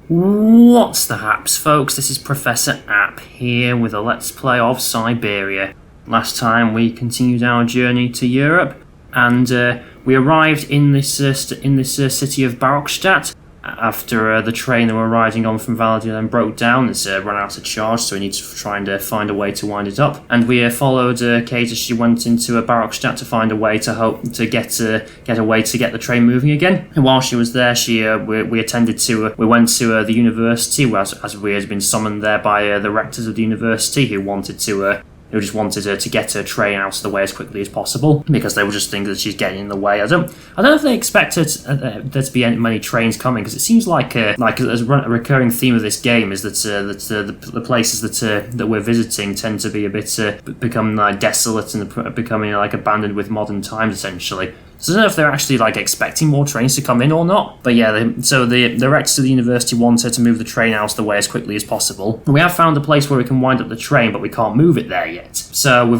What's the haps, folks? This is Professor App here with a Let's Play of Syberia. Last time we continued our journey to Europe, and we arrived in this city of Barrockstadt after the train that we're riding on from Valadian broke down. It's run out of charge, so we need to try and find a way to wind it up. And we followed Kate as she went into Barrockstadt to find a way to hope to get a way to get the train moving again. And while she was there, we went to the university, as we had been summoned there by the rectors of the university, who just wanted to get her train out of the way as quickly as possible, because they were just thinking that she's getting in the way. I don't know if they expected there to be many trains coming, because it seems like a recurring theme of this game is that the places that we're visiting tend to be a bit become desolate and becoming abandoned with modern times, essentially. So I don't know if they're actually expecting more trains to come in or not. But yeah, so the rectors of the university wanted to move the train out of the way as quickly as possible. We have found a place where we can wind up the train, but we can't move it there yet. So we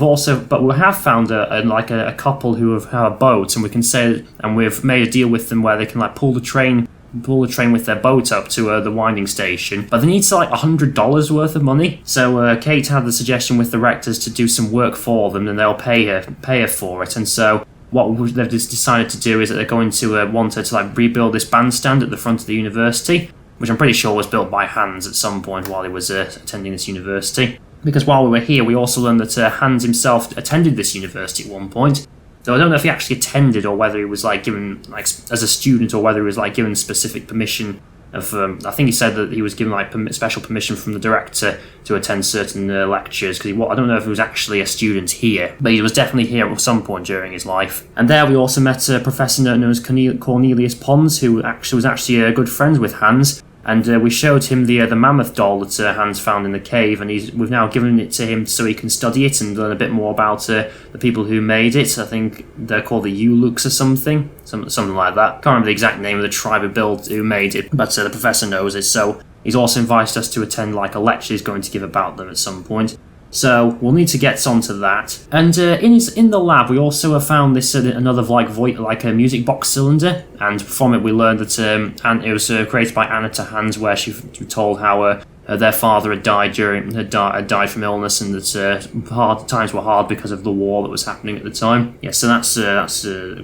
have found a couple who have a boat, and we've made a deal with them where they can pull the train with their boat up to the winding station, but they need $100 worth of money. So Kate had the suggestion with the rectors to do some work for them, and they'll pay her for it. And so what they've just decided to do is that they're going to want her to rebuild this bandstand at the front of the university, which I'm pretty sure was built by Hans at some point while he was attending this university. Because while we were here, we also learned that Hans himself attended this university at one point. Though I don't know if he actually attended, or whether he was given as a student, or whether he was given specific permission. I think he said that he was given special permission from the director to attend certain lectures, because I don't know if he was actually a student here, but he was definitely here at some point during his life. And there we also met a professor known as Cornelius Pons, who was actually good friends with Hans. And we showed him the mammoth doll that Hans found in the cave, and we've now given it to him so he can study it and learn a bit more about the people who made it. I think they're called the Youkol or something like that. Can't remember the exact name of the tribe who made it, but the professor knows it. So he's also invited us to attend a lecture he's going to give about them at some point. So we'll need to get onto that. And in the lab, we also found this another a music box cylinder, and from it we learned that and it was created by Anna to Hans, where she told how their father had died died from illness, and that times were hard because of the war that was happening at the time. Yeah, so that's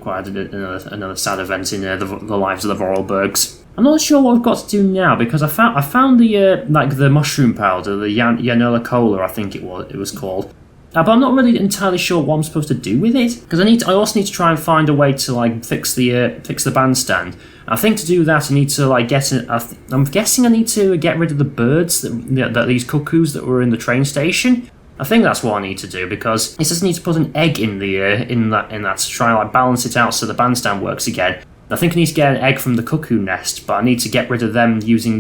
quite another sad event in the lives of the Vorarlbergs. I'm not sure what I've got to do now, because I found the mushroom powder, the Yanella Cola, I think it was called. But I'm not really entirely sure what I'm supposed to do with it, because I also need to try and find a way to fix the bandstand. I think to do that I need to I'm guessing I need to get rid of the birds that these cuckoos that were in the train station. I think that's what I need to do, because it says I need to put an egg in that to try and balance it out so the bandstand works again. I think I need to get an egg from the cuckoo nest, but I need to get rid of them using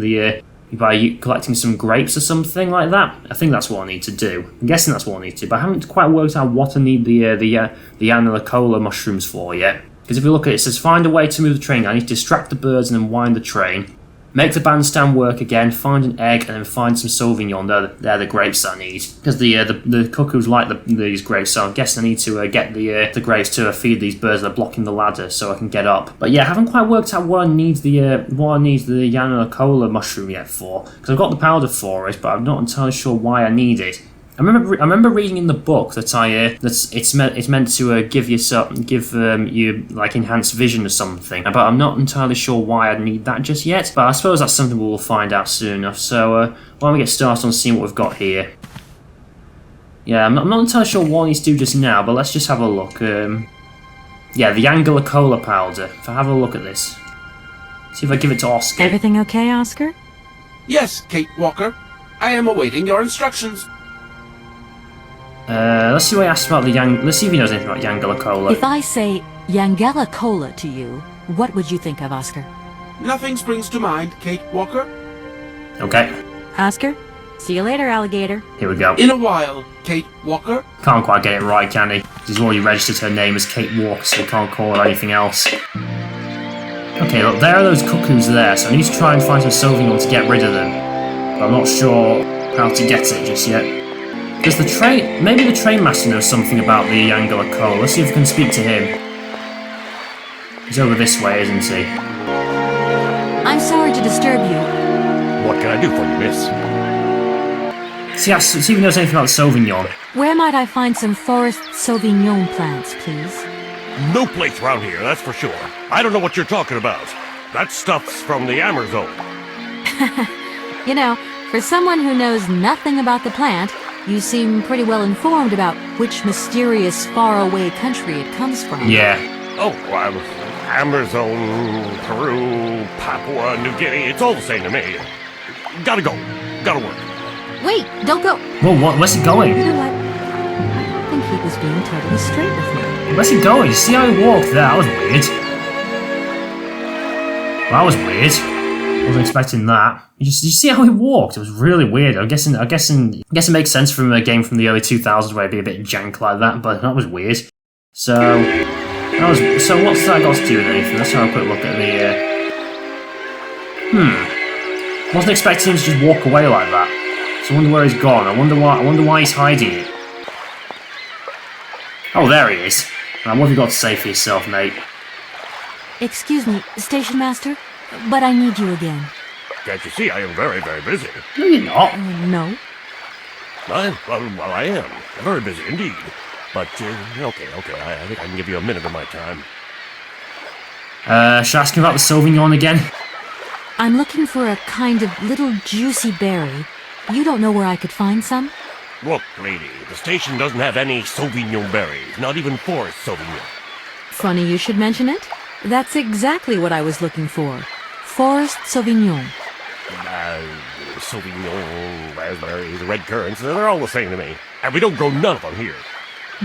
by collecting some grapes or something like that. I think that's what I need to do. I'm guessing that's what I need to do, but I haven't quite worked out what I need the Yanella Cola mushrooms for yet. Because if you look at it, it says find a way to move the train. I need to distract the birds and then wind the train. Make the bandstand work again, find an egg, and then find some Sauvignon. They're the grapes that I need. Because the cuckoos like these grapes, so I'm guessing I need to get the grapes to feed these birds that are blocking the ladder so I can get up. But yeah, I haven't quite worked out what I need the Yanella Cola mushroom yet for. Because I've got the powder for it, but I'm not entirely sure why I need it. I remember reading in the book that it's meant to give you enhanced vision or something, but I'm not entirely sure why I'd need that just yet. But I suppose that's something we'll find out soon enough. So why don't we get started on seeing what we've got here? Yeah, I'm not entirely sure what I need to do just now, but let's just have a look. Yeah, the Yanella Cola powder. If I have a look at this, see if I give it to Oscar. Everything okay, Oscar? Yes, Kate Walker. I am awaiting your instructions. Let's see what he asks about let's see if he knows anything about Yanella Cola. If I say Yanella Cola to you, what would you think of, Oscar? Nothing springs to mind, Kate Walker. Okay. Oscar? See you later, alligator. Here we go. In a while, Kate Walker. Can't quite get it right, can he? He's already registered her name as Kate Walker, so he can't call her anything else. Okay, look, there are those cuckoos there, so I need to try and find some Sauvignon to get rid of them. But I'm not sure how to get it just yet. Does maybe the train master knows something about the Yanella Cola. Let's see if we can speak to him. He's over this way, isn't he? I'm sorry to disturb you. What can I do for you, miss? See if he knows anything about Sauvignon. Where might I find some forest Sauvignon plants, please? No place around here, that's for sure. I don't know what you're talking about. That stuff's from the Amazon. You know, for someone who knows nothing about the plant, you seem pretty well informed about which mysterious faraway country it comes from. Yeah. Oh, Amazon, Peru, Papua New Guinea, it's all the same to me. Gotta go. Gotta work. Wait, don't go. Whoa, where's he going? You know what? I don't think he was being totally straight with me. Where's he going? See how he walked there? That was weird. That was weird. Wasn't expecting that. Did you see how he walked? It was really weird. I guess it makes sense from a game from the early 2000s where it'd be a bit jank like that, but that was weird. So what's that got to do with anything? Let's have a quick look at the Wasn't expecting him to just walk away like that. So I wonder where he's gone. I wonder why he's hiding it. Oh, there he is. What have you got to say for yourself, mate? Excuse me, Station Master, but I need you again. Can't you see I am very, very busy? No, you're not. No. Well, I am. Very busy indeed. But, okay, I think I can give you a minute of my time. Should I ask him about the Sauvignon again? I'm looking for a kind of little juicy berry. You don't know where I could find some? Look, lady, the station doesn't have any Sauvignon berries, not even forest Sauvignon. Funny you should mention it. That's exactly what I was looking for. Forest Sauvignon. Sauvignon, raspberries, red currants, they're all the same to me. And we don't grow none of them here.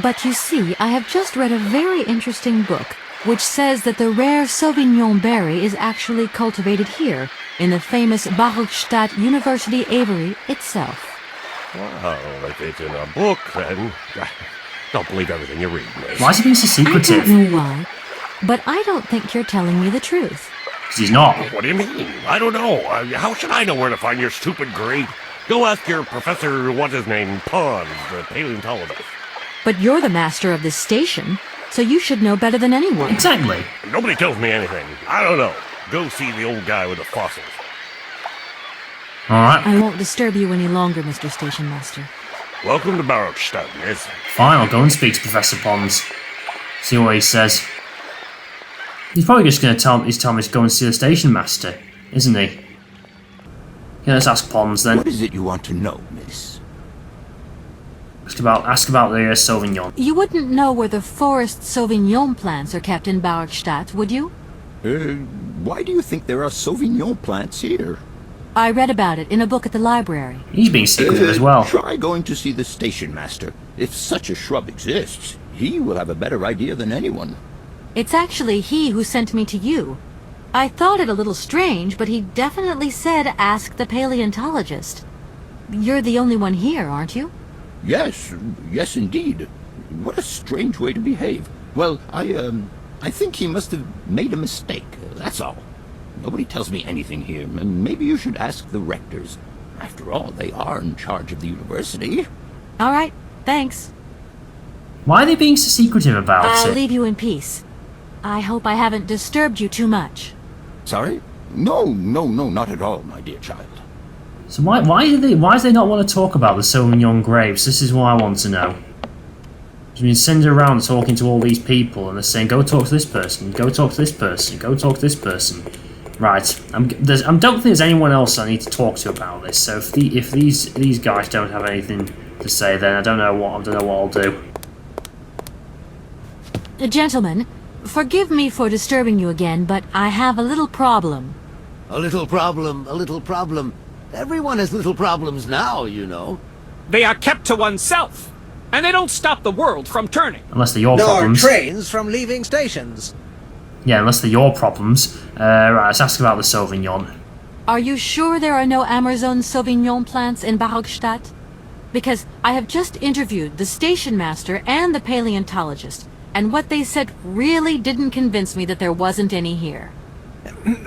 But you see, I have just read a very interesting book, which says that the rare Sauvignon berry is actually cultivated here, in the famous Barrockstadt University aviary itself. Well, if it's in a book, then don't believe everything you read, miss. Why is he being so secretive? I don't know why, but I don't think you're telling me the truth. Because he's not. What do you mean? I don't know. How should I know where to find your stupid grade? Go ask your Professor, what's-his-name, Pons, the paleontologist. But you're the master of this station, so you should know better than anyone. Exactly. Nobody tells me anything. I don't know. Go see the old guy with the fossils. Alright. I won't disturb you any longer, Mr. Station Master. Welcome to Barrockstadt, miss. Fine, I'll go and speak to Professor Pons. See what he says. He's probably just going to tell me to go and see the station master, isn't he? Yeah, let's ask Pons then. What is it you want to know, miss? Ask about the Sauvignon. You wouldn't know where the forest Sauvignon plants are kept in Barrockstadt, would you? Why do you think there are Sauvignon plants here? I read about it in a book at the library. He's being secretive as well. Try going to see the station master. If such a shrub exists, he will have a better idea than anyone. It's actually he who sent me to you. I thought it a little strange, but he definitely said ask the paleontologist. You're the only one here, aren't you? Yes indeed. What a strange way to behave. Well, I think he must have made a mistake, that's all. Nobody tells me anything here. Maybe you should ask the rectors. After all, they are in charge of the university. All right, thanks. Why are they being so secretive about I'll it? leave you in peace. I hope I haven't disturbed you too much. Sorry? No, not at all, my dear child. So why do they not want to talk about the Sauvignon grapes? This is what I want to know. He's been sending around talking to all these people, and they're saying, "Go talk to this person. Go talk to this person. Go talk to this person." Right. I don't think there's anyone else I need to talk to about this. So if these guys don't have anything to say, then I don't know what I'll do. Gentlemen, forgive me for disturbing you again, but I have a little problem. A little problem. Everyone has little problems now, you know. They are kept to oneself, and they don't stop the world from turning. Unless they're your Nor problems. trains from leaving stations. Yeah, unless they're your problems. Right, let's ask about the Sauvignon. Are you sure there are no Amazon Sauvignon plants in Barrockstadt? Because I have just interviewed the station master and the paleontologist, and what they said really didn't convince me that there wasn't any here.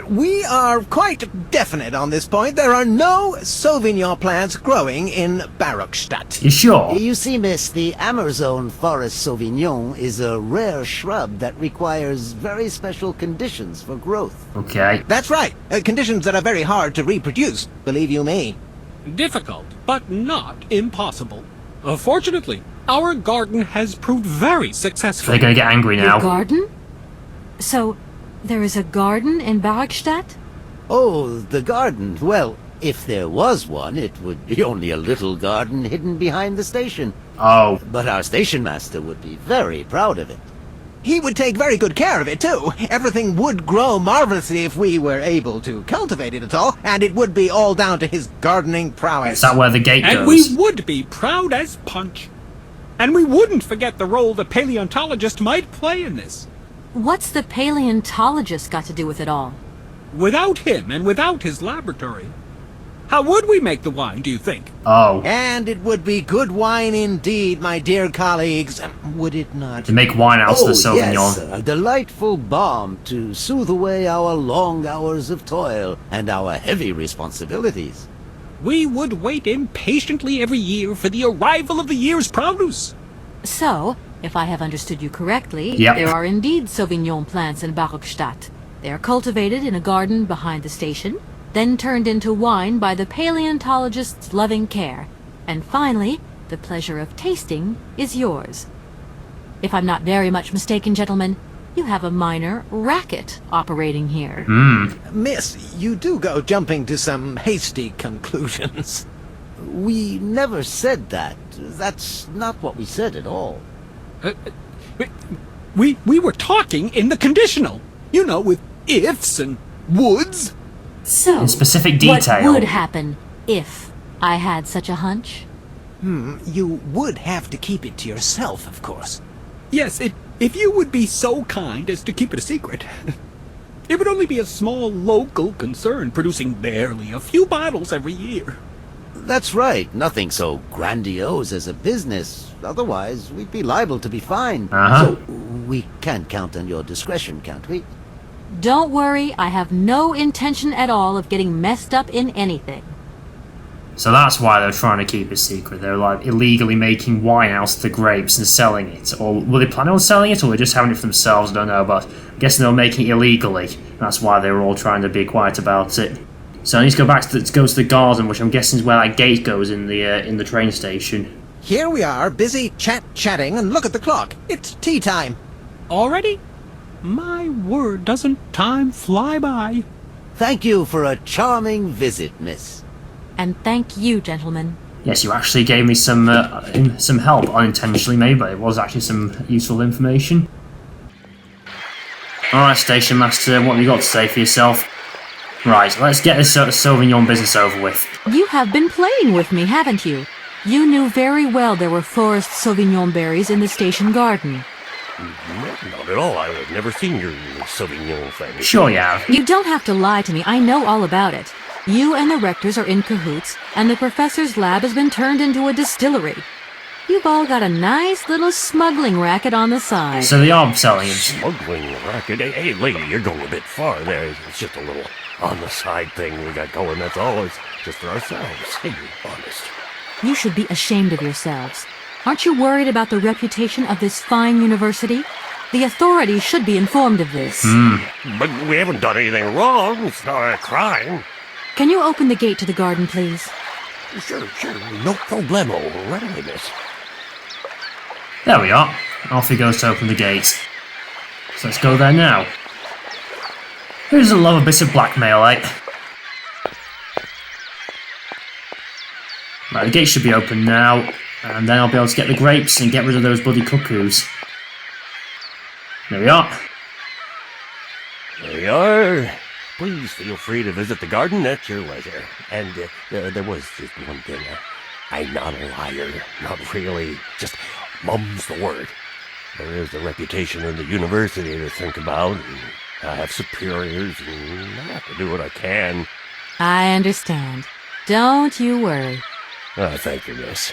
We are quite definite on this point. There are no Sauvignon plants growing in Barrockstadt. You sure? You see, miss, the Amazon Forest Sauvignon is a rare shrub that requires very special conditions for growth. Okay. That's right. Conditions that are very hard to reproduce, believe you me. Difficult, but not impossible. Fortunately, our garden has proved very successful. They're gonna get angry now. Your garden? So, there is a garden in Barrockstadt? Oh, the garden. Well, if there was one, it would be only a little garden hidden behind the station. Oh. But our station master would be very proud of it. He would take very good care of it, too. Everything would grow marvelously if we were able to cultivate it at all, and it would be all down to his gardening prowess. Is that where the gate And goes? we would be proud as punch. And we wouldn't forget the role the paleontologist might play in this. What's the paleontologist got to do with it all? Without him and without his laboratory, how would we make the wine, do you think? Oh. And it would be good wine indeed, my dear colleagues, would it not? To make wine out of the Oh, Sauvignon. yes, a delightful balm to soothe away our long hours of toil and our heavy responsibilities. We would wait impatiently every year for the arrival of the year's produce. So, if I have understood you correctly, Yep. there are indeed Sauvignon plants in Barrockstadt. They are cultivated in a garden behind the station, then turned into wine by the paleontologist's loving care. And finally, the pleasure of tasting is yours. If I'm not very much mistaken, gentlemen, you have a minor racket operating here. Miss, you do go jumping to some hasty conclusions. We never said that. That's not what we said at all. We were talking in the conditional. You know, with ifs and woulds. So, In specific detail. what would happen if I had such a hunch? You would have to keep it to yourself, of course. Yes, if you would be so kind as to keep it a secret. It would only be a small local concern, producing barely a few bottles every year. That's right. Nothing so grandiose as a business. Otherwise, we'd be liable to be fined. Uh-huh. So, we can count on your discretion, can't we? Don't worry, I have no intention at all of getting messed up in anything. So that's why they're trying to keep it secret. They're like illegally making wine out of the grapes and selling it. Or were they planning on selling it, or were they just having it for themselves? I don't know, but I'm guessing they were making it illegally. That's why they were all trying to be quiet about it. So I need to go back to the garden, which I'm guessing is where that gate goes in the train station. Here we are, busy chatting, and look at the clock. It's tea time. Already? My word, doesn't time fly by? Thank you for a charming visit, miss. And thank you, gentlemen. Yes, you actually gave me some help unintentionally, maybe, but it was actually some useful information. Alright, Station Master, what have you got to say for yourself? Right, let's get this Sauvignon business over with. You have been playing with me, haven't you? You knew very well there were forest Sauvignon berries in the station garden. Not at all. I've never seen your Sauvignon thing. Sure you have. You don't have to lie to me, I know all about it. You and the rectors are in cahoots, and the professor's lab has been turned into a distillery. You've all got a nice little smuggling racket on the side. So they are selling it. Smuggling racket. Hey, lady, you're going a bit far there. It's just a little on-the-side thing we got going, that's all. It's just for ourselves. Hey, honest. You should be ashamed of yourselves. Aren't you worried about the reputation of this fine university? The authorities should be informed of this. But we haven't done anything wrong. It's not a crime. Can you open the gate to the garden, please? Sure. No problemo. Right away, miss. There we are. Off he goes to open the gate. So let's go there now. Who doesn't love a bit of blackmail, eh? Right, the gate should be open now, and then I'll be able to get the grapes and get rid of those bloody cuckoos. There we are. There we are. Please feel free to visit the garden at your leisure. And there was just one thing. I'm not a liar. Not really. Just mum's the word. There is a reputation in the university to think about. And I have superiors, and I have to do what I can. I understand. Don't you worry. Thank you, miss.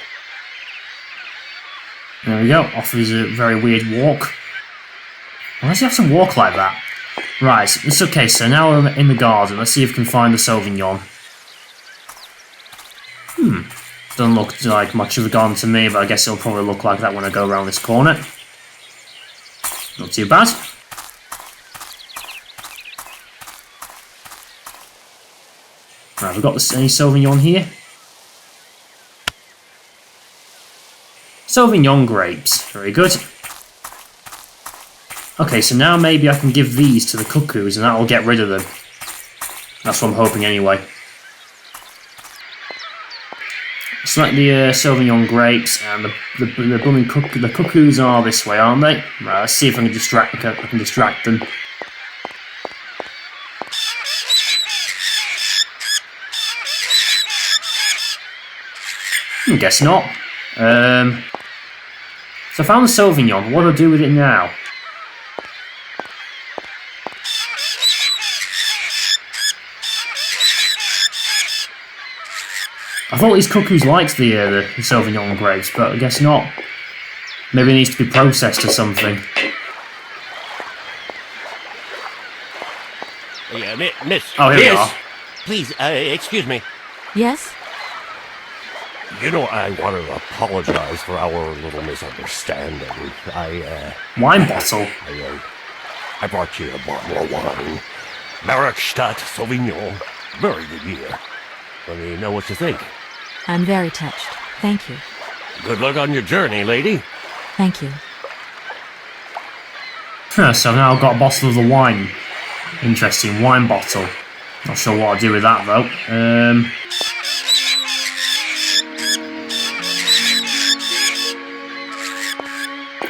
There we go. Off is a very weird walk. Why does he have to walk like that? Right, it's okay, so now we're in the garden. Let's see if we can find the Sauvignon. Doesn't look like much of a garden to me, but I guess it'll probably look like that when I go around this corner. Not too bad. Right, we've got any Sauvignon here. Sauvignon grapes, very good. Okay, so now maybe I can give these to the cuckoos and that will get rid of them. That's what I'm hoping anyway. Select the Sauvignon grapes and the cuckoos are this way, aren't they? Right, let's see if I can distract them. I guess not. So I found the Sauvignon. What do I do with it now? I thought these cuckoos liked the Sauvignon grapes, but I guess not. Maybe it needs to be processed or something. Miss. Oh, here we are. Please, excuse me. Yes? You know, I want to apologize for our little misunderstanding. Wine bottle? I brought you a bottle of wine. Barrockstadt Sauvignon. Very good year. Let me know what you think. I'm very touched. Thank you. Good luck on your journey, lady. Thank you. So now I've got a bottle of the wine. Interesting, wine bottle. Not sure what I'll do with that though.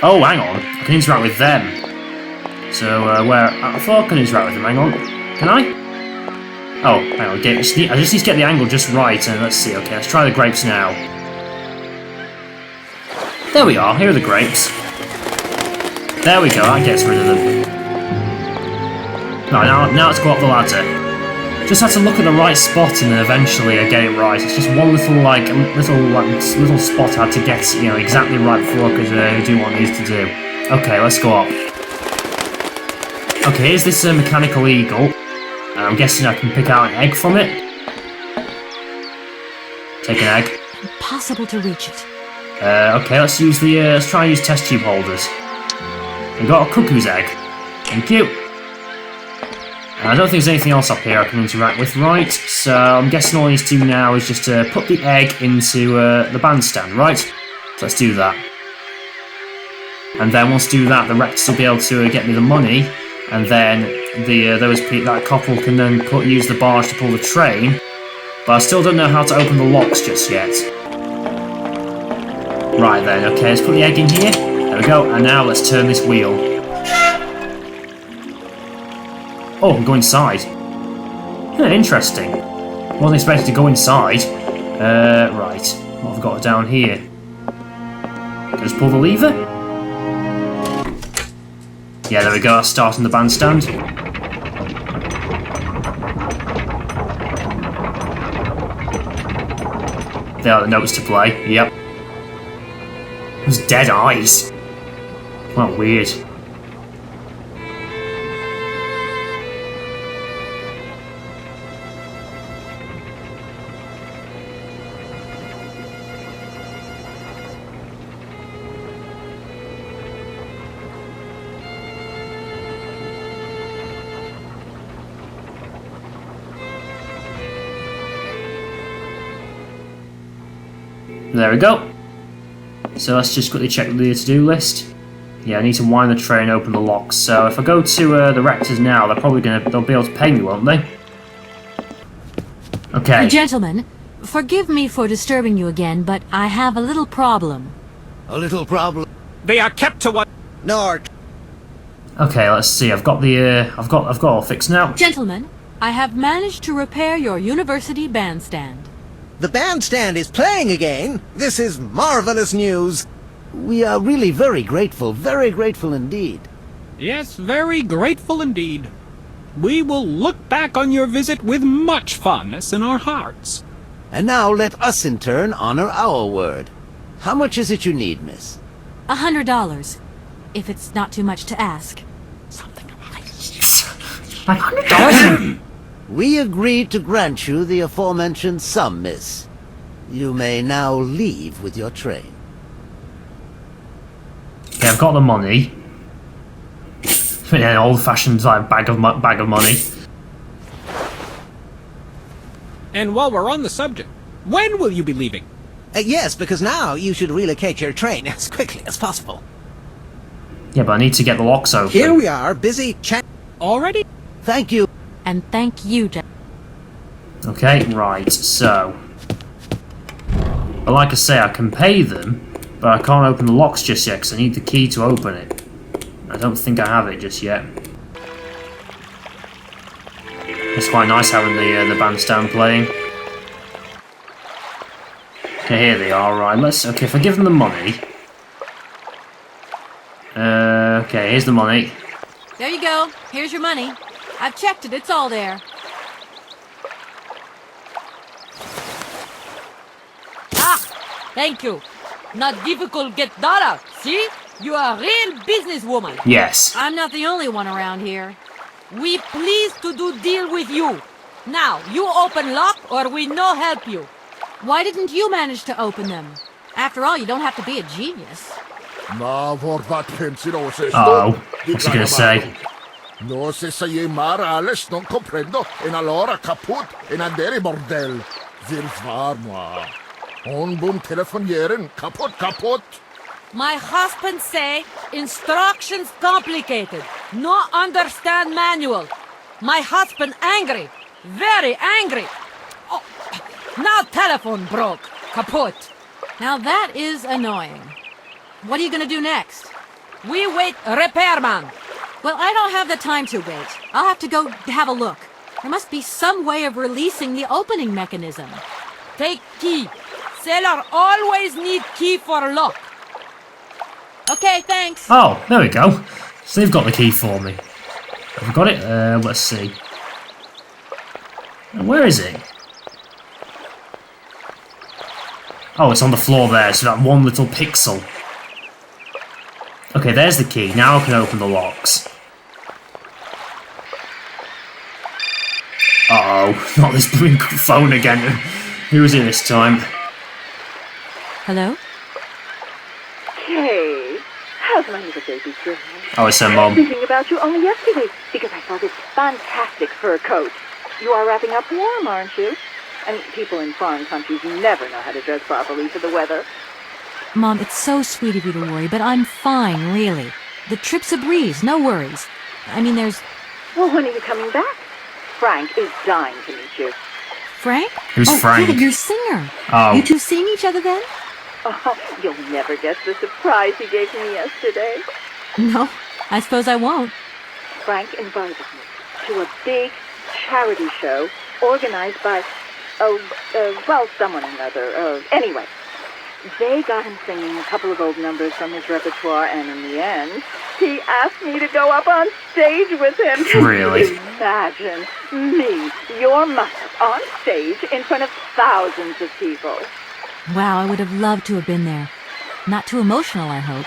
Oh, hang on. I can interact with them. So, I thought I could interact with them. Hang on. Can I? Oh, hang on. I just need to get the angle just right. And let's see. Okay, let's try the grapes now. There we are. Here are the grapes. There we go. That gets rid of them. Right, now let's go up the ladder. Just have to look at the right spot and then eventually I get it right. It's just one little spot I had to get, you know, exactly right before I could do what I need to do. Okay, let's go up. Okay, here's this mechanical eagle. And I'm guessing I can pick out an egg from it. Take an egg. Impossible to reach it. Okay, let's try and use test tube holders. We got a cuckoo's egg. Thank you. I don't think there's anything else up here I can interact with, right? So I'm guessing all I need to do now is just put the egg into the bandstand, right? So let's do that. And then once I do that, the Rex will be able to get me the money, and then that couple can then use the barge to pull the train. But I still don't know how to open the locks just yet. Right then, okay, let's put the egg in here. There we go, and now let's turn this wheel. Oh, we go inside. Interesting. Wasn't expecting to go inside. Right. What have I got down here? Can I just pull the lever? Yeah, there we go. That's starting the bandstand. There are the notes to play. Yep. Those dead eyes. What weird. There we go. So let's just quickly check the to-do list. Yeah, I need to wind the tray and open the locks. So if I go to the Rectors now, they'll be able to pay me, won't they? Okay. Gentlemen, forgive me for disturbing you again, but I have a little problem. A little problem? They are kept to what? Nort. Okay, let's see. I've got all fixed now. Gentlemen, I have managed to repair your university bandstand. The bandstand is playing again. This is marvelous news. We are really very grateful indeed. Yes, very grateful indeed. We will look back on your visit with much fondness in our hearts. And now let us in turn honor our word. How much is it you need, miss? $100, if it's not too much to ask. Like $100? We agree to grant you the aforementioned sum, miss. You may now leave with your train. Okay, I've got the money. An old-fashioned like bag of money. And while we're on the subject, when will you be leaving? Yes, because now you should relocate your train as quickly as possible. Yeah, but I need to get the locks open. Here we are, busy chat. Already? Thank you. And thank you, Jack. Okay, right, so... But like I say, I can pay them, but I can't open the locks just yet because I need the key to open it. I don't think I have it just yet. It's quite nice having the bandstand playing. Okay, here they are, right, okay, if I give them the money... okay, here's the money. There you go. Here's your money. I've checked it. It's all there. Ah, thank you. Not difficult get dollar. See? You are a real businesswoman. Yes. I'm not the only one around here. We pleased to do deal with you. Now, you open lock or we no help you. Why didn't you manage to open them? After all, you don't have to be a genius. Uh-oh. What's he gonna say? No se sayemar alles non comprendo en allora kaput en andere bordel. Vil var moi. On boom telefonieren kaput. My husband say instructions complicated. No understand manual. My husband angry. Very angry. Oh, now telephone broke. Kaput. Now that is annoying. What are you gonna do next? We wait repairman. Well, I don't have the time to wait. I'll have to go have a look. There must be some way of releasing the opening mechanism. Take key. Sailor always need key for lock. Okay, thanks. Oh, there we go. So they've got the key for me. Have I got it? Let's see. Where is it? Oh, it's on the floor there, so that one little pixel. Okay, there's the key. Now I can open the locks. Uh-oh, not this blooming phone again. Who is it this time? Hello? Hey, how's my little baby doing? Oh, it's her I was mom. thinking about you only yesterday because I saw this fantastic fur coat. You are wrapping up warm, aren't you? And people in foreign countries never know how to dress properly for the weather. Mom, it's so sweet of you to worry, but I'm fine, really. The trip's a breeze, no worries. I mean, there's... Well, when are you coming back? Frank is dying to meet you. Frank? Who's Frank? Yeah, your singer. Oh. You two seeing each other then? Oh, you'll never guess the surprise he gave me yesterday. No, I suppose I won't. Frank invited me to a big charity show organized by, someone or another. Anyway, they got him singing a couple of old numbers from his repertoire, and in the end, he asked me to go up on stage with him. Really? Imagine me, your mother, on stage in front of thousands of people. Wow, I would have loved to have been there. Not too emotional, I hope.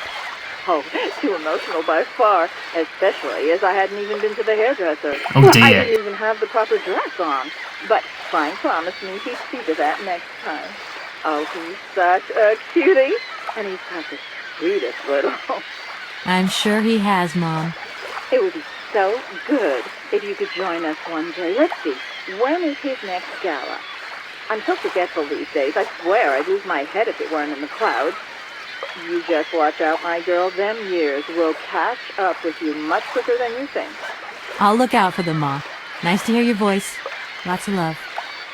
Oh, too emotional by far, especially as I hadn't even been to the hairdresser. Oh, dear. I didn't even have the proper dress on. But Frank promised me he'd see to that next time. Oh, he's such a cutie, and he's got the sweetest little... I'm sure he has, Mom. It would be so good if you could join us one day. Let's see, when is his next gala? I'm so forgetful these days. I swear I'd lose my head if it weren't in the clouds. You just watch out, my girl. Them years will catch up with you much quicker than you think. I'll look out for them, Ma. Nice to hear your voice. Lots of love.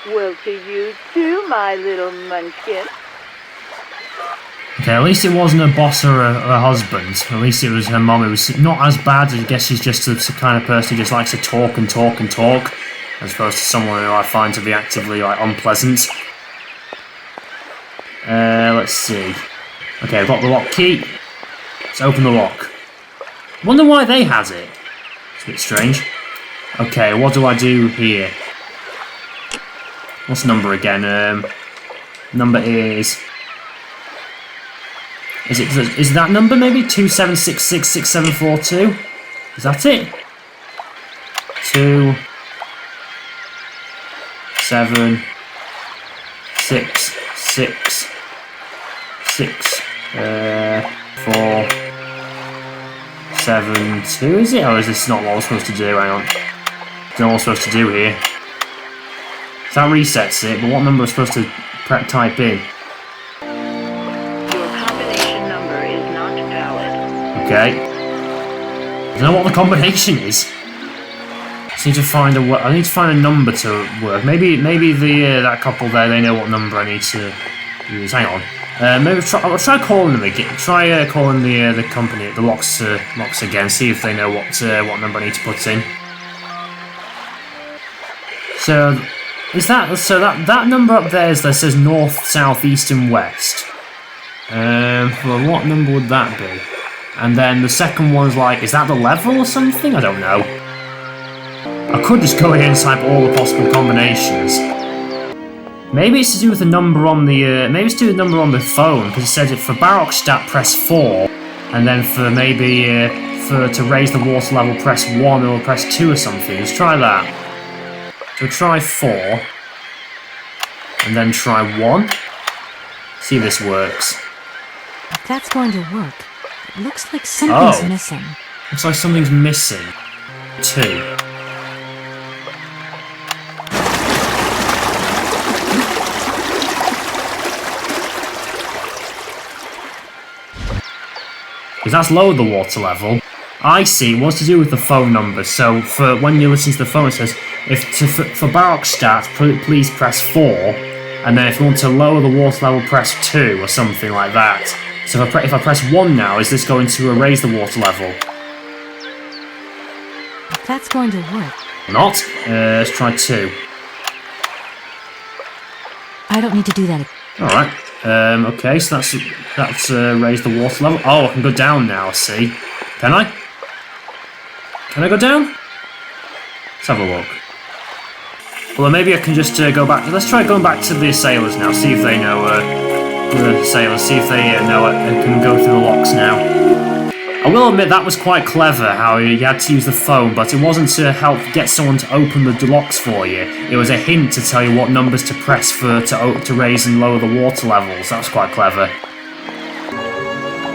Well, to you too, my little munchkin. Okay, at least it wasn't her boss or her husband. At least it was her mum. It was not as bad. I guess she's just the kind of person who just likes to talk and talk and talk, as opposed to someone who I find to be actively unpleasant. Let's see. Okay, I've got the lock key. Let's open the lock. Wonder why they has it. It's a bit strange. Okay, what do I do here? What's the number again? Number is that number maybe 27666742? Is that it? 2, 7, 6, 6, 6, 4, 7, 2, is it? Or is this not what I was supposed to do? Hang on. It's not what I was supposed to do here. So that resets it, but what number am I supposed to type in? Your combination number is not valid. Okay. I don't know what the combination is. I need to find a number to work. Maybe the that couple there, they know what number I need to use. Hang on. Maybe I'll try calling them again. Try calling the company, the locks again. See if they know what number I need to put in. So that number up there that says north, south, east, and west. Well, what number would that be? And then the second one's like, is that the level or something? I don't know. I could just go ahead and type all the possible combinations. Maybe it's to do with the number on the maybe it's to do with the number on the phone, because it says it for Barrockstadt press 4, and then for maybe to raise the water level press 1 or press 2 or something. Let's try that. So try 4, and then try 1. See if this works. If that's going to work, it looks like something's missing. Looks like something's missing. 2. Because that's lowered the water level. I see, it wants to do with the phone number. So for when you listen to the phone, it says, for Barrockstadt, please press 4. And then if you want to lower the water level, press 2 or something like that. So if I press 1 now, is this going to raise the water level? If that's going to work. Not. Let's try 2. I don't need to do that. Alright. Okay, so that's raised the water level. Oh, I can go down now, I see. Can I? Can I go down? Let's have a look. Well, maybe I can just go back. Let's try going back to the sailors now, see if they know, the sailors, see if they know it and can go through the locks now. I will admit that was quite clever, how you had to use the phone, but it wasn't to help get someone to open the locks for you. It was a hint to tell you what numbers to press to raise and lower the water levels. That was quite clever.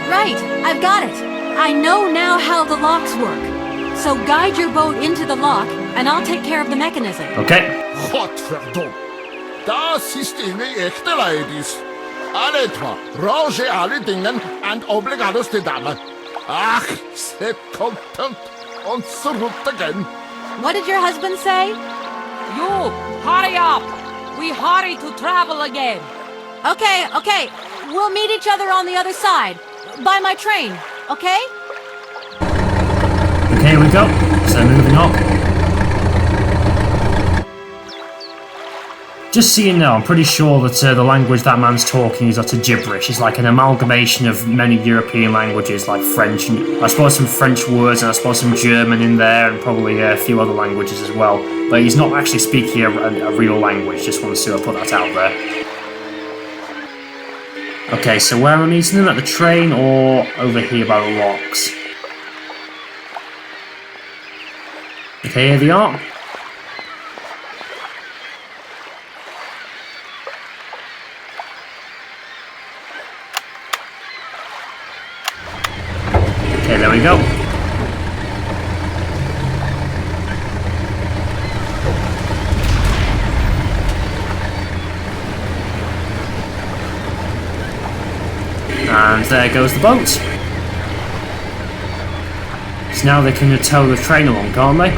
Right, I've got it. I know now how the locks work. So guide your boat into the lock, and I'll take care of the mechanism. Okay. Godverdomme. Das ist eine echte ladies. Alle zwei, range alle Dingen and obligados de dame. Ach, set content on zurück again. What did your husband say? You, hurry up! We hurry to travel again. Okay. We'll meet each other on the other side. By my train, okay? Okay, here we go. So moving on. Just so you know, I'm pretty sure that the language that man's talking is utter gibberish. It's like an amalgamation of many European languages, like French, and I suppose some French words, and I suppose some German in there, and probably a few other languages as well. But he's not actually speaking a real language, just want to put that out there. Okay, so where am I meeting them? At the train or over here by the locks? Okay, here they are. Okay, there we go. And there goes the boat. So now they can tow the train along, can't they?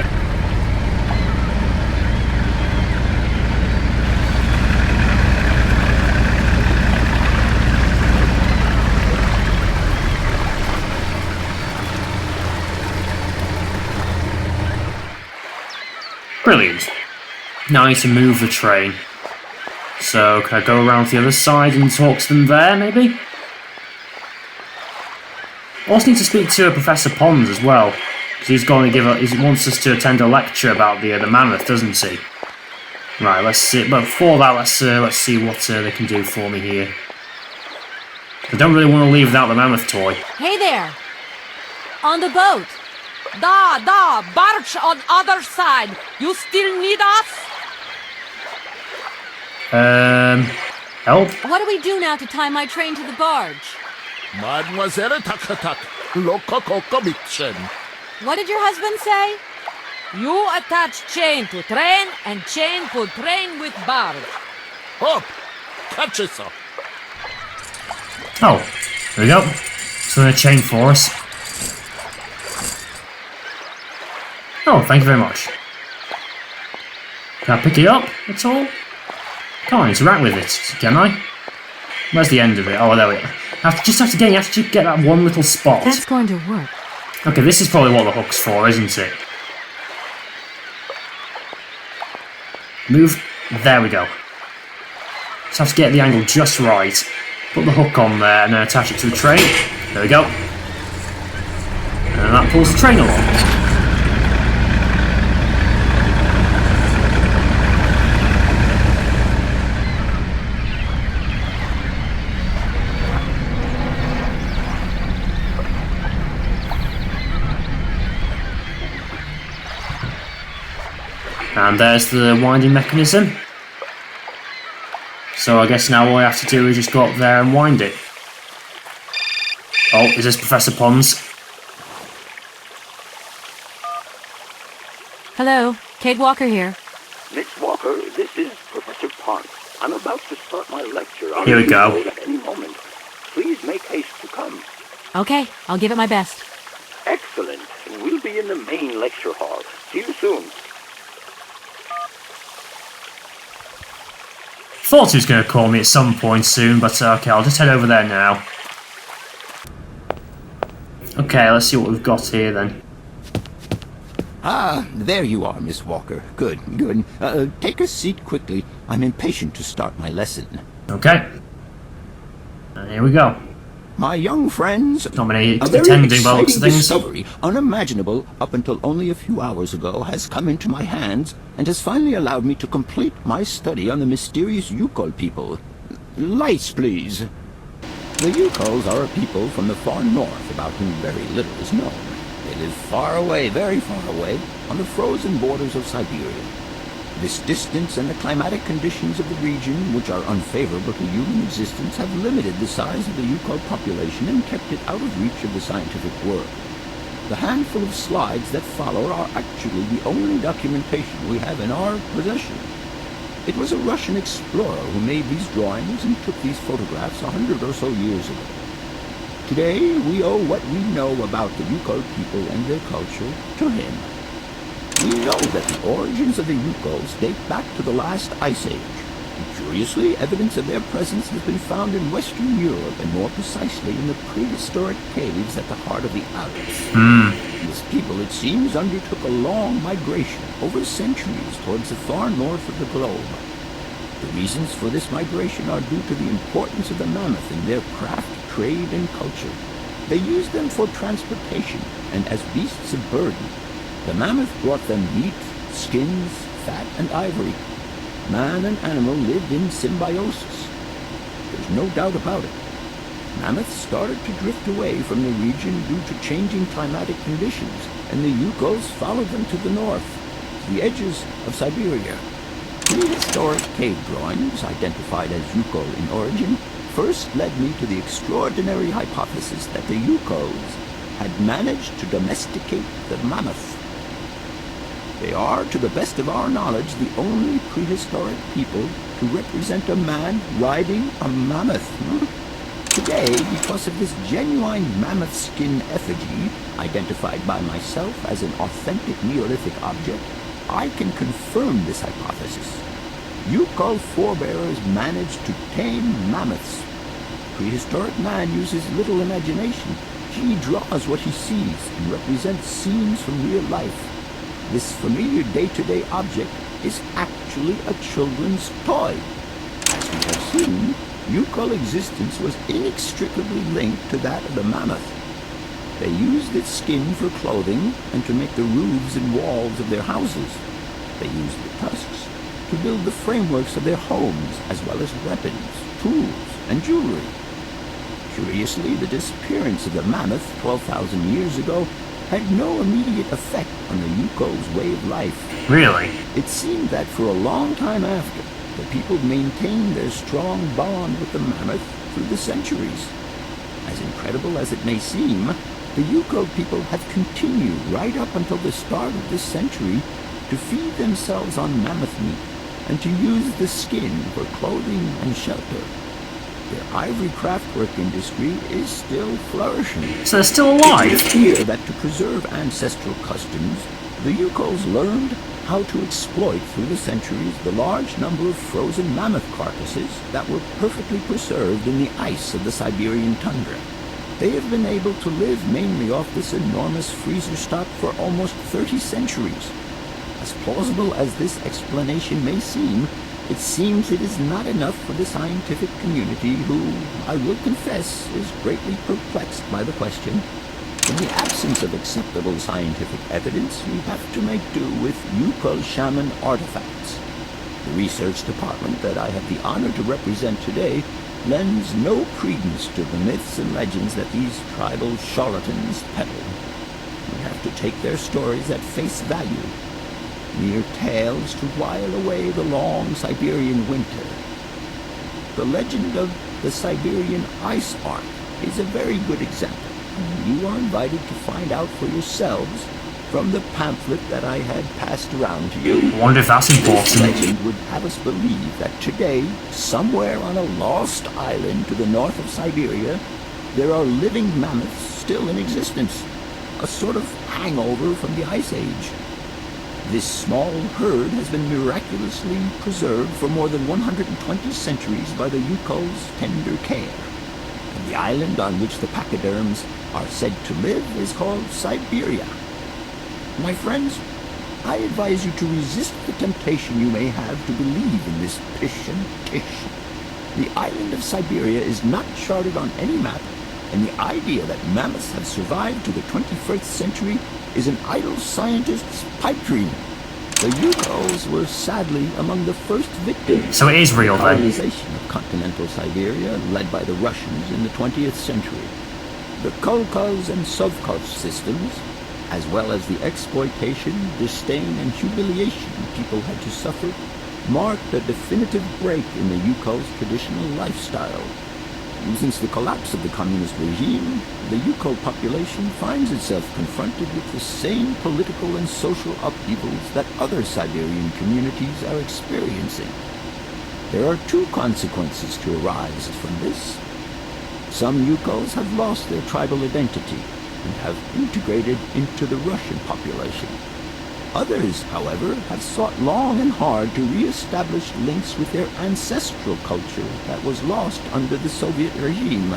Brilliant. Now I need to move the train. So can I go around to the other side and talk to them there, maybe? I also need to speak to Professor Pons as well, because he's going to he wants us to attend a lecture about the mammoth, doesn't he? Right, let's see. But before that, let's see what they can do for me here. I don't really want to leave without the mammoth toy. Hey there! On the boat! Da, barge on other side. You still need us? Help? What do we do now to tie my train to the barge? Mademoiselle Takatak, Loka Coca Mitchen. What did your husband say? You attach chain to train and chain to train with barge. Hop, catch it, sir. Oh, there we go. So they're a chain for us. Oh, thank you very much. Can I pick it up at all? Can't interact with it, can I? Where's the end of it? Oh, there we go. You have to get that one little spot. That's going to work. Okay, this is probably what the hook's for, isn't it? Move. There we go. Just have to get the angle just right. Put the hook on there and then attach it to the train. There we go. And that pulls the train along. And there's the winding mechanism. So I guess now all I have to do is just go up there and wind it. Oh, is this Professor Pons? Hello, Kate Walker here. Miss Walker, this is Professor Pons. I'm about to start my lecture on Here we go. at any moment. Please make haste to come. Okay, I'll give it my best. Excellent. We'll be in the main lecture hall. See you soon. Thought he was going to call me at some point soon, but okay, I'll just head over there now. Okay, let's see what we've got here then. Ah, there you are, Miss Walker. Good. Take a seat quickly. I'm impatient to start my lesson. Okay. And here we go. My young friends, Not many a very attending by the looks exciting of things. discovery, unimaginable up until only a few hours ago, has come into my hands and has finally allowed me to complete my study on the mysterious Youkol people. Lights, please. The Youkols are a people from the far north about whom very little is known. They live far away, very far away, on the frozen borders of Syberia. This distance and the climatic conditions of the region, which are unfavorable to human existence, have limited the size of the Youkol population and kept it out of reach of the scientific world. The handful of slides that follow are actually the only documentation we have in our possession. It was a Russian explorer who made these drawings and took these photographs 100 or so years ago. Today, we owe what we know about the Youkol people and their culture to him. We know that the origins of the Youkols date back to the last ice age. And curiously, evidence of their presence has been found in Western Europe, and more precisely in the prehistoric caves at the heart of the Alps. This people, it seems, undertook a long migration over centuries towards the far north of the globe. The reasons for this migration are due to the importance of the mammoth in their craft, trade, and culture. They used them for transportation and as beasts of burden. The mammoth brought them meat, skins, fat, and ivory. Man and animal lived in symbiosis. There's no doubt about it. Mammoths started to drift away from the region due to changing climatic conditions, and the Youkols followed them to the north, to the edges of Syberia. Prehistoric cave drawings, identified as Youkol in origin, first led me to the extraordinary hypothesis that the Youkols had managed to domesticate the mammoth. They are, to the best of our knowledge, the only prehistoric people to represent a man riding a mammoth. Today, because of this genuine mammoth skin effigy, identified by myself as an authentic Neolithic object, I can confirm this hypothesis. Youkol forebears managed to tame mammoths. Prehistoric man uses little imagination. He draws what he sees and represents scenes from real life. This familiar day-to-day object is actually a children's toy. As we have seen, Youkol existence was inextricably linked to that of the mammoth. They used its skin for clothing and to make the roofs and walls of their houses. They used the tusks to build the frameworks of their homes, as well as weapons, tools, and jewelry. Curiously, the disappearance of the mammoth 12,000 years ago had no immediate effect on the Youkol's way of life. Really? It seemed that for a long time after, the people maintained their strong bond with the mammoth through the centuries. As incredible as it may seem, the Youkol people have continued right up until the start of this century to feed themselves on mammoth meat and to use the skin for clothing and shelter. Their ivory craftwork industry is still flourishing. So they're still alive? It is clear that to preserve ancestral customs, the Youkols learned how to exploit through the centuries the large number of frozen mammoth carcasses that were perfectly preserved in the ice of the Siberian tundra. They have been able to live mainly off this enormous freezer stock for almost 30 centuries. As plausible as this explanation may seem, it seems it is not enough for the scientific community who, I will confess, is greatly perplexed by the question. In the absence of acceptable scientific evidence, we have to make do with Youkol shaman artifacts. The research department that I have the honor to represent today lends no credence to the myths and legends that these tribal charlatans peddle. We have to take their stories at face value, mere tales to while away the long Siberian winter. The legend of the Siberian Ice Ark is a very good example. You are invited to find out for yourselves from the pamphlet that I had passed around to you. I wonder if that's important. This legend would have us believe that today, somewhere on a lost island to the north of Syberia, there are living mammoths still in existence, a sort of hangover from the Ice Age. This small herd has been miraculously preserved for more than 120 centuries by the Youkol's tender care. And the island on which the pachyderms are said to live is called Syberia. My friends, I advise you to resist the temptation you may have to believe in this pish and tish. The island of Syberia is not charted on any map, and the idea that mammoths have survived to the 21st century is an idle scientist's pipe dream. The Youkols were sadly among the first victims So it is real of the then? colonization of continental Siberia led by the Russians in the 20th century. The CUCKOO'S and Sauvignon systems, as well as the exploitation, disdain, and humiliation people had to suffer, marked a definitive break in the Youkol's traditional lifestyle. Since the collapse of the communist regime, the Youkol population finds itself confronted with the same political and social upheavals that other Siberian communities are experiencing. There are two consequences to arise from this. Some Youkols have lost their tribal identity and have integrated into the Russian population. Others, however, have sought long and hard to re-establish links with their ancestral culture that was lost under the Soviet regime.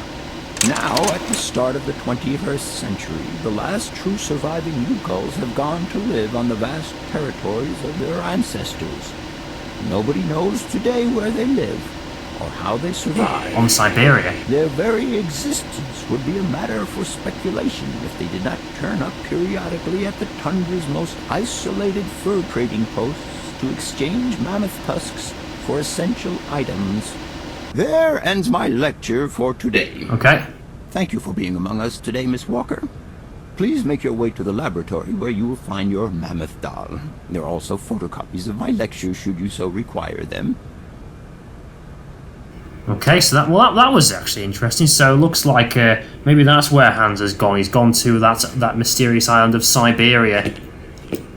Now, at the start of the 21st century, the last true surviving Youkols have gone to live on the vast territories of their ancestors. Nobody knows today where they live or how they survived. On Syberia? Their very existence would be a matter for speculation if they did not turn up periodically at the tundra's most isolated fur trading posts to exchange mammoth tusks for essential items. There ends my lecture for today. Okay. Thank you for being among us today, Miss Walker. Please make your way to the laboratory where you will find your mammoth doll. There are also photocopies of my lectures should you so require them. Okay, so that was actually interesting. So it looks like maybe that's where Hans has gone. He's gone to that mysterious island of Syberia.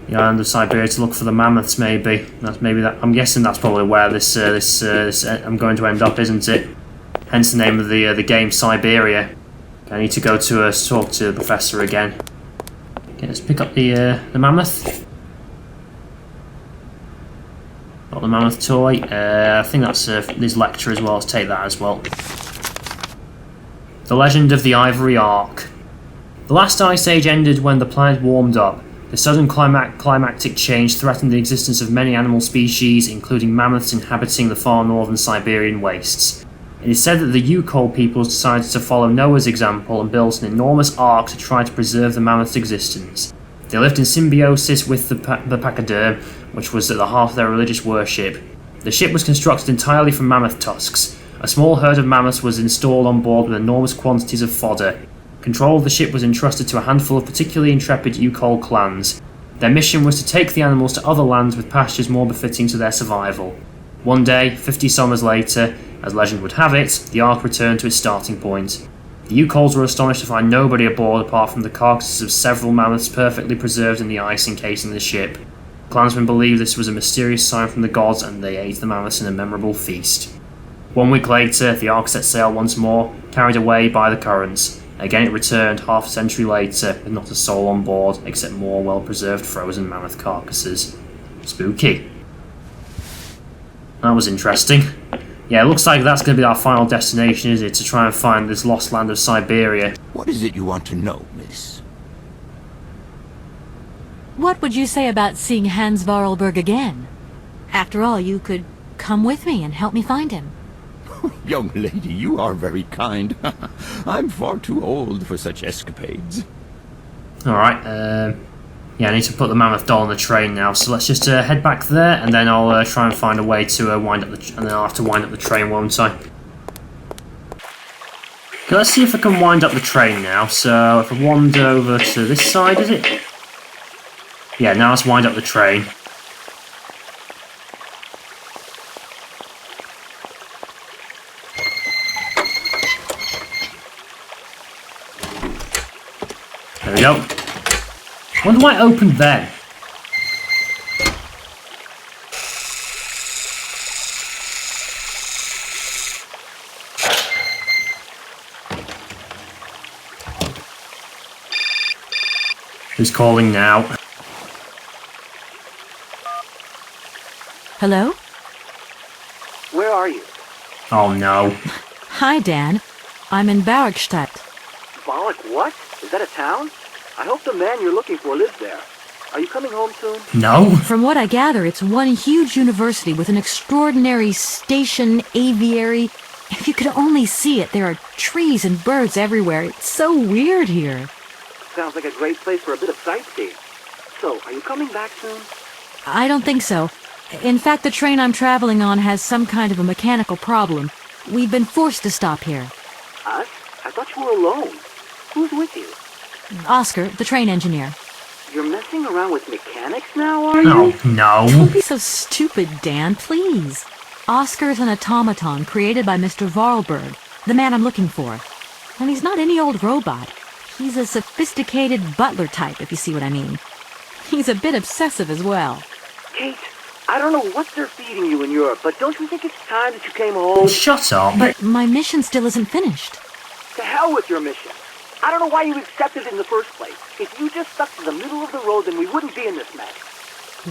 The island of Syberia to look for the mammoths, maybe. I'm guessing that's probably where this I'm going to end up, isn't it? Hence the name of the game, Syberia. I need to go to talk to the professor again. Okay, let's pick up the mammoth. Got the mammoth toy. I think that's his lecture as well. Let's take that as well. The Legend of the Ivory Ark. The last ice age ended when the planet warmed up. The sudden climactic change threatened the existence of many animal species, including mammoths inhabiting the far northern Siberian wastes. It is said that the Youkol peoples decided to follow Noah's example and built an enormous ark to try to preserve the mammoth's existence. They lived in symbiosis with the pachyderm, which was at the heart of their religious worship. The ship was constructed entirely from mammoth tusks. A small herd of mammoths was installed on board with enormous quantities of fodder. Control of the ship was entrusted to a handful of particularly intrepid Youkol clans. Their mission was to take the animals to other lands with pastures more befitting to their survival. One day, 50 summers later, as legend would have it, the Ark returned to its starting point. The Youkols were astonished to find nobody aboard apart from the carcasses of several mammoths perfectly preserved in the ice encasing the ship. Clansmen believed this was a mysterious sign from the gods, and they ate the mammoths in a memorable feast. 1 week later, the Ark set sail once more, carried away by the currents. Again it returned half a century later, with not a soul on board, except more well-preserved frozen mammoth carcasses. Spooky. That was interesting. Yeah, it looks like that's going to be our final destination, is it? To try and find this lost land of Syberia. What is it you want to know, miss? What would you say about seeing Hans Vorarlberg again? After all, you could come with me and help me find him. Young lady, you are very kind. I'm far too old for such escapades. Alright, yeah, I need to put the mammoth doll on the train now, so let's just head back there, and then I'll try and find a way to wind up the... and then I'll have to wind up the train, won't I? Okay, let's see if I can wind up the train now. So, if I wander over to this side, is it? Yeah, now let's wind up the train. There we go. I wonder why it opened then. Who's calling now? Hello? Where are you? Oh no. Hi, Dan. I'm in Barrockstadt. Barrock what? Is that a town? I hope the man you're looking for lives there. Are you coming home soon? No. From what I gather, it's one huge university with an extraordinary station aviary. If you could only see it, there are trees and birds everywhere. It's so weird here. Sounds like a great place for a bit of sightseeing. So, are you coming back soon? I don't think so. In fact, the train I'm traveling on has some kind of a mechanical problem. We've been forced to stop here. Us? I thought you were alone. Who's with you? Oscar, the train engineer. You're messing around with mechanics now, are Oh, you? no. Don't be so stupid, Dan, please. Oscar's an automaton created by Mr. Vorarlberg, the man I'm looking for. And he's not any old robot. He's a sophisticated butler type, if you see what I mean. He's a bit obsessive as well. Kate, I don't know what they're feeding you in Europe, but don't you think it's time that you came home? Shut up. But my mission still isn't finished. To hell with your mission. I don't know why you accepted it in the first place. If you just stuck to the middle of the road, then we wouldn't be in this mess.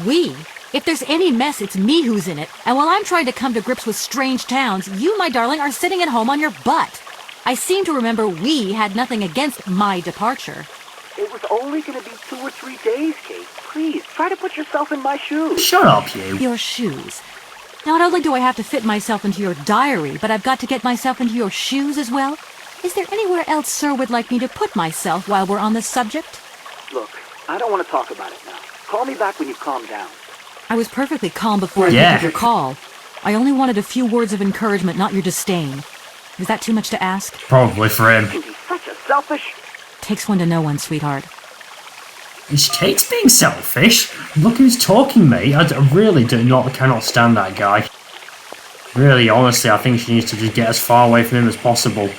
We? If there's any mess, it's me who's in it. And while I'm trying to come to grips with strange towns, you, my darling, are sitting at home on your butt. I seem to remember we had nothing against my departure. It was only going to be 2 or 3 days, Kate. Please, try to put yourself in my shoes. Shut up, you. Your shoes. Not only do I have to fit myself into your diary, but I've got to get myself into your shoes as well? Is there anywhere else Sir would like me to put myself while we're on this subject? Look, I don't want to talk about it now. Call me back when you've calmed down. I was perfectly calm before I picked up your call. I only wanted a few words of encouragement, not your disdain. Was that too much to ask? Probably for him. He's such a selfish... Takes one to know one, sweetheart. Is Kate's being selfish? Look who's talking, mate. I really cannot stand that guy. Really, honestly, I think she needs to just get as far away from him as possible.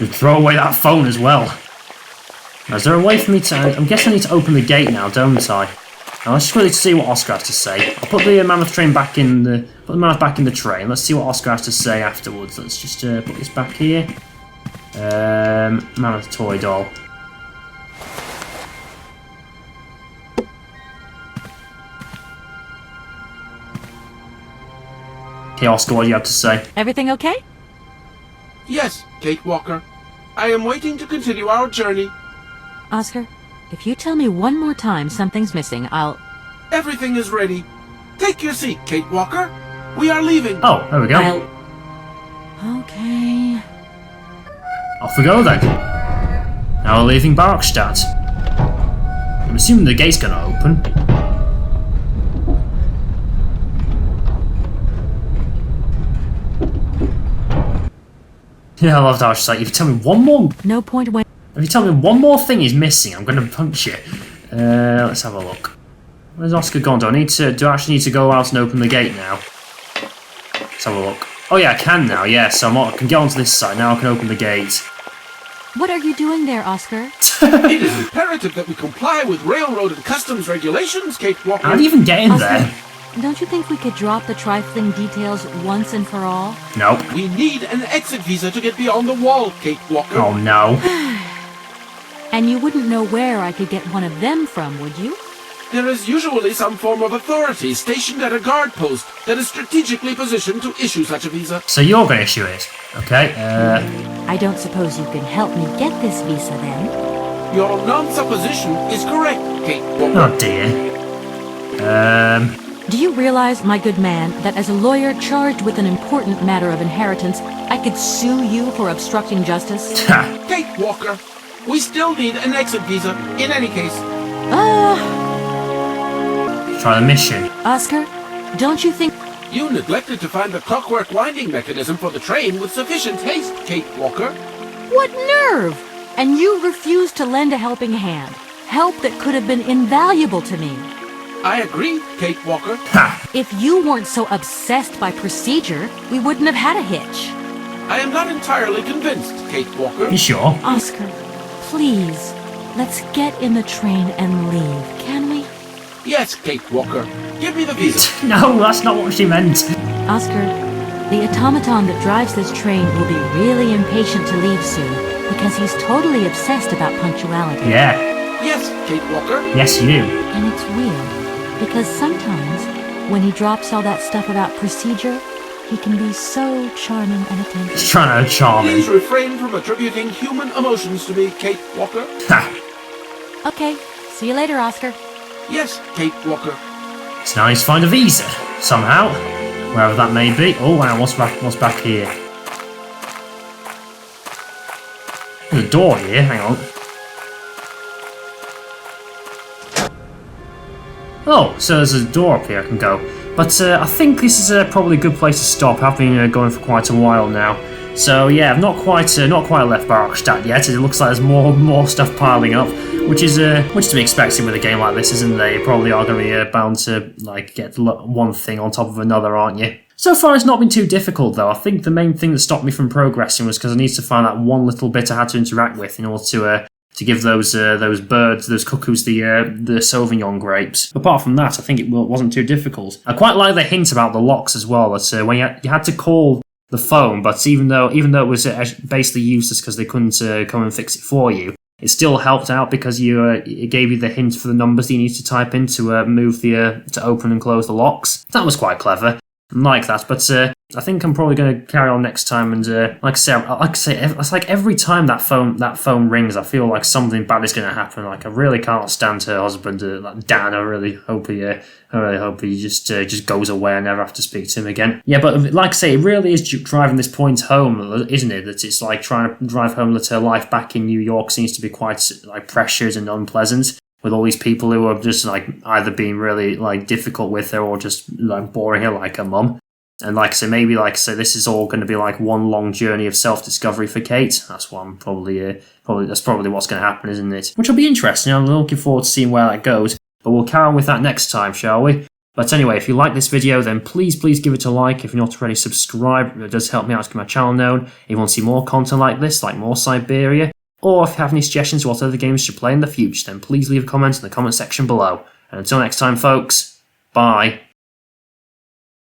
And throw away that phone as well. Now, is there a way for me to... I'm guessing I need to open the gate now, don't I? Now, let's just quickly see what Oscar has to say. I'll put the mammoth train back in the... Put the mammoth back in the train. Let's see what Oscar has to say afterwards. Let's just put this back here. Mammoth toy doll. Okay, Oscar, what do you have to say? Everything okay? Yes, Kate Walker. I am waiting to continue our journey. Oscar, if you tell me one more time something's missing, I'll... Everything is ready. Take your seat, Kate Walker. We are leaving. Oh, there we go. Okay. Off we go then. Now we're leaving Barrockstadt. I'm assuming the gate's gonna open. Yeah, I love that. She's like, if you tell me one more... No point when... If you tell me one more thing is missing, I'm going to punch you. Let's have a look. Where's Oscar gone? Do I actually need to go out and open the gate now? Let's have a look. Oh yeah, I can now, yeah, so I can get onto this side. Now I can open the gate. What are you doing there, Oscar? It is imperative that we comply with railroad and customs regulations, Kate Walker. How do you even get in there? Don't you think we could drop the trifling details once and for all? Nope. We need an exit visa to get beyond the wall, Kate Walker. Oh no. And you wouldn't know where I could get one of them from, would you? There is usually some form of authority stationed at a guard post that is strategically positioned to issue such a visa. So you're going to issue it, okay? I don't suppose you can help me get this visa then? Your non-supposition is correct, Kate Walker. Oh dear. Do you realize, my good man, that as a lawyer charged with an important matter of inheritance, I could sue you for obstructing justice? Kate Walker, we still need an exit visa in any case. Try the mission. Oscar, don't you think... You neglected to find the clockwork winding mechanism for the train with sufficient haste, Kate Walker. What nerve! And you refused to lend a helping hand. Help that could have been invaluable to me. I agree, Kate Walker. Ha! If you weren't so obsessed by procedure, we wouldn't have had a hitch. I am not entirely convinced, Kate Walker. You sure? Oscar, please, let's get in the train and leave, can we? Yes, Kate Walker. Give me the visa. No, that's not what she meant. Oscar, the automaton that drives this train will be really impatient to leave soon because he's totally obsessed about punctuality. Yeah. Yes, Kate Walker. Yes, you do. And it's weird because sometimes when he drops all that stuff about procedure, he can be so charming and attentive. She's trying to charm him. Please refrain from attributing human emotions to me, Kate Walker. Ha! Okay, see you later, Oscar. Yes, Kate Walker. So now I need to find a visa, somehow. Wherever that may be. Oh, wow, what's back here? There's a door here, hang on. Oh, so there's a door up here I can go. But I think this is probably a good place to stop. I've been going for quite a while now. So yeah, I've not quite left Barrockstadt yet. It looks like there's more stuff piling up, which is to be expected with a game like this, isn't there? You probably are going to be bound to like get one thing on top of another, aren't you? So far, it's not been too difficult though. I think the main thing that stopped me from progressing was because I needed to find that one little bit I had to interact with in order to give those birds, those cuckoos, the Sauvignon grapes. Apart from that, I think it wasn't too difficult. I quite like the hint about the locks as well. That when you had to call the phone, but even though it was basically useless because they couldn't come and fix it for you, it still helped out because it gave you the hint for the numbers that you need to type in to move to open and close the locks. That was quite clever. I like that, but I think I'm probably going to carry on next time. And like I say, it's like every time that phone rings, I feel like something bad is going to happen. Like I really can't stand her husband, like Dan. I really hope he just goes away and never have to speak to him again. Yeah, but like I say, it really is driving this point home, isn't it? That it's like trying to drive home that her life back in New York seems to be quite like pressured and unpleasant, with all these people who are just like either being really like difficult with her or just like boring her like her mum. And like I say, maybe like I say, this is all going to be like one long journey of self-discovery for Kate. That's what I'm probably that's probably what's going to happen, isn't it? Which will be interesting. I'm looking forward to seeing where that goes. But we'll carry on with that next time, shall we? But anyway, if you like this video, then please give it a like. If you're not already subscribed, it does help me out to get my channel known. If you want to see more content like this, like more Syberia, or if you have any suggestions for what other games you should play in the future, then please leave a comment in the comment section below. And until next time, folks, bye.